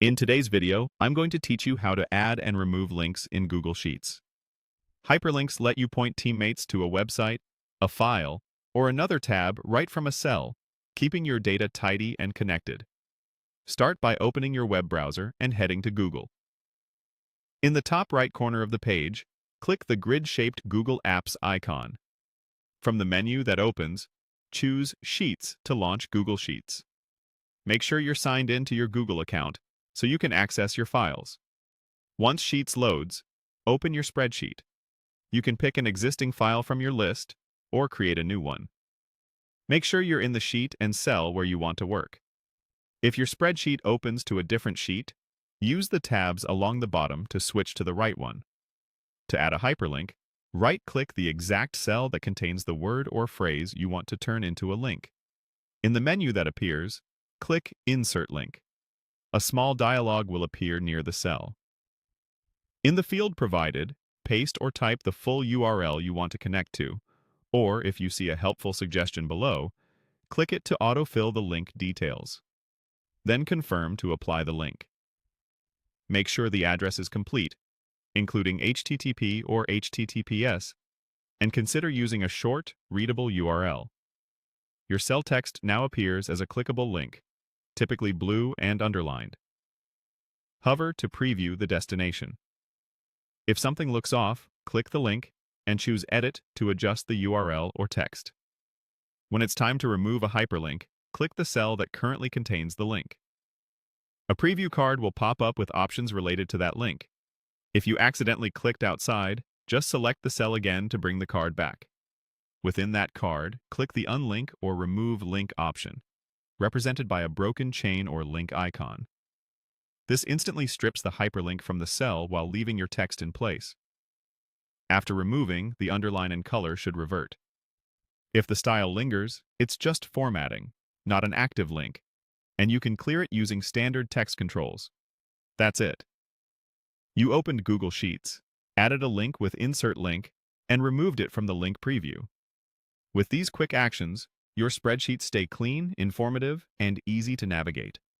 In today's video, I'm going to teach you how to add and remove links in Google Sheets. Hyperlinks let you point teammates to a website, a file, or another tab right from a cell, keeping your data tidy and connected. Start by opening your web browser and heading to Google. In the top right corner of the page, click the grid-shaped Google Apps icon. From the menu that opens, choose Sheets to launch Google Sheets. Make sure you're signed in to your Google account so you can access your files. Once Sheets loads, open your spreadsheet. You can pick an existing file from your list or create a new one. Make sure you're in the sheet and cell where you want to work. If your spreadsheet opens to a different sheet, use the tabs along the bottom to switch to the right one. To add a hyperlink, right-click the exact cell that contains the word or phrase you want to turn into a link. In the menu that appears, click Insert Link. A small dialog will appear near the cell. In the field provided, paste or type the full URL you want to connect to, or if you see a helpful suggestion below, click it to autofill the link details. Then confirm to apply the link. Make sure the address is complete, including HTTP or HTTPS, and consider using a short, readable URL. Your cell text now appears as a clickable link, typically blue and underlined. Hover to preview the destination. If something looks off, click the link and choose Edit to adjust the URL or text. When it's time to remove a hyperlink, click the cell that currently contains the link. A preview card will pop up with options related to that link. If you accidentally clicked outside, just select the cell again to bring the card back. Within that card, click the Unlink or Remove Link option, represented by a broken chain or link icon. This instantly strips the hyperlink from the cell while leaving your text in place. After removing, the underline and color should revert. If the style lingers, it's just formatting, not an active link, and you can clear it using standard text controls. That's it. You opened Google Sheets, added a link with Insert Link, and removed it from the link preview. With these quick actions, your spreadsheets stay clean, informative, and easy to navigate.